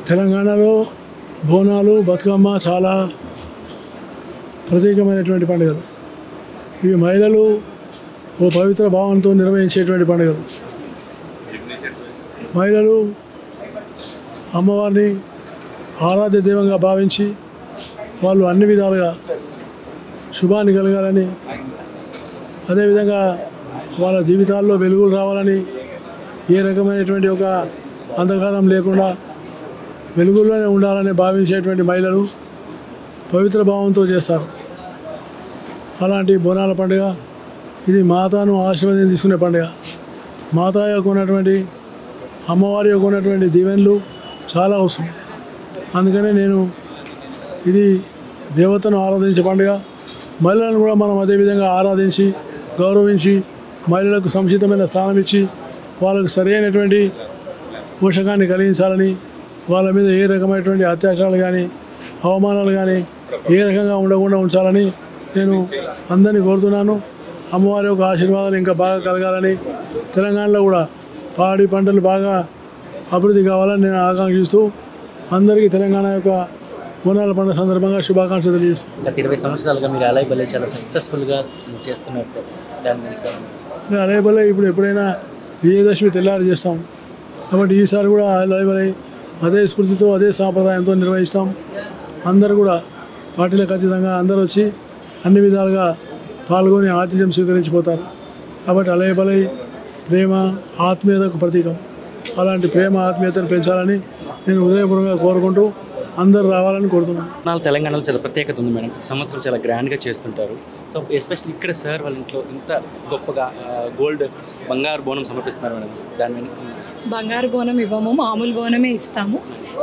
తెలంగాణలో బోనాలు బతుకమ్మ చాలా ప్రత్యేకమైనటువంటి పండుగలు. ఇవి మహిళలు ఓ పవిత్ర భావంతో నిర్వహించేటువంటి పండుగలు. మహిళలు అమ్మవారిని ఆరాధ్య దైవంగా భావించి వాళ్ళు అన్ని విధాలుగా శుభాన్ని కలగాలని, అదేవిధంగా వాళ్ళ జీవితాల్లో వెలుగులు రావాలని, ఏ రకమైనటువంటి ఒక అంధకారం లేకుండా వెలుగుల్లోనే ఉండాలని భావించేటువంటి మహిళలు పవిత్ర భావంతో చేస్తారు. అలాంటి బోనాల పండుగ ఇది మాతాను ఆశీర్వాదం తీసుకునే పండుగ. మాతా యొక్క ఉన్నటువంటి అమ్మవారి యొక్క ఉన్నటువంటి దీవెనలు చాలా అవసరం. అందుకనే నేను ఇది దేవతను ఆరాధించే పండుగ. మహిళలను కూడా మనం అదేవిధంగా ఆరాధించి గౌరవించి మహిళలకు సముచితమైన స్థానం ఇచ్చి వాళ్ళకు సరైనటువంటి పోషకాన్ని కలిగించాలని, వాళ్ళ మీద ఏ రకమైనటువంటి అత్యాచారాలు కానీ అవమానాలు కానీ ఏ రకంగా ఉండకుండా ఉంచాలని నేను అందరినీ కోరుతున్నాను. అమ్మవారి యొక్క ఆశీర్వాదాలు ఇంకా బాగా కలగాలని, తెలంగాణలో కూడా పాడి పంటలు బాగా అభివృద్ధి కావాలని నేను ఆకాంక్షిస్తూ అందరికీ తెలంగాణ యొక్క బోనాల పండుగ సందర్భంగా శుభాకాంక్షలు తెలియజేస్తాను. గత 20 సంవత్సరాలుగా మీరు అలైబలే చాలా సక్సెస్ఫుల్గా చేస్తున్నారు సార్. దాన్ని అలైబలే ఇప్పుడు ఎప్పుడైనా విజయదశమి తెల్లారి చేస్తాం కాబట్టి ఈసారి కూడా అలైబలే అదే స్ఫూర్తితో అదే సాంప్రదాయంతో నిర్వహిస్తాం. అందరూ కూడా పార్టీలకు అతీతంగా అందరూ వచ్చి అన్ని విధాలుగా పాల్గొని ఆతిథ్యం స్వీకరించిపోతారు. కాబట్టి అలైబలై ప్రేమ ఆత్మీయతకు ప్రతీకం. అలాంటి ప్రేమ ఆత్మీయతను పెంచాలని నేను హృదయపూర్వకంగా కోరుకుంటూ అందరూ రావాలని కోరుతున్నాను. తెలంగాణలో చాలా ప్రత్యేకత ఉంది మేడం. సంవత్సరం చాలా గ్రాండ్గా చేస్తుంటారు. సో ఎస్పెషల్లీ ఇక్కడ సార్ వాళ్ళ ఇంట్లో ఇంత గొప్పగా గోల్డ్ బంగారు బోనం సమర్పిస్తున్నారు మేడం. దాని మీద బంగారు బోనం ఇవ్వము, మామూలు బోనమే ఇస్తాము.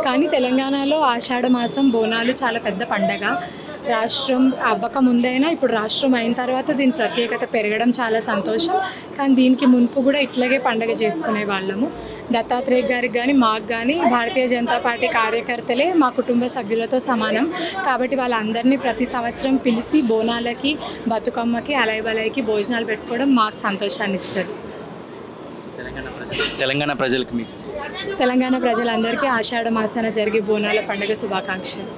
కానీ తెలంగాణలో ఆషాఢ మాసం బోనాలు చాలా పెద్ద పండగ. రాష్ట్రం అవ్వక ముందైనా ఇప్పుడు రాష్ట్రం అయిన తర్వాత దీని ప్రత్యేకత పెరగడం చాలా సంతోషం. కానీ దీనికి మునుపు కూడా ఇట్లాగే పండగ చేసుకునే వాళ్ళము. దత్తాత్రేయ గారికి కానీ మాకు కానీ భారతీయ జనతా పార్టీ కార్యకర్తలే మా కుటుంబ సభ్యులతో సమానం. కాబట్టి వాళ్ళందరినీ ప్రతి సంవత్సరం పిలిచి బోనాలకి బతుకమ్మకి అలైబలైకి భోజనాలు పెట్టుకోవడం మాకు సంతోషాన్ని ఇస్తుంది. తెలంగాణ ప్రజలకు మీకు తెలంగాణ ప్రజలందరికీ ఆషాఢ మాసాన జరిగే బోనాల పండుగ శుభాకాంక్షలు.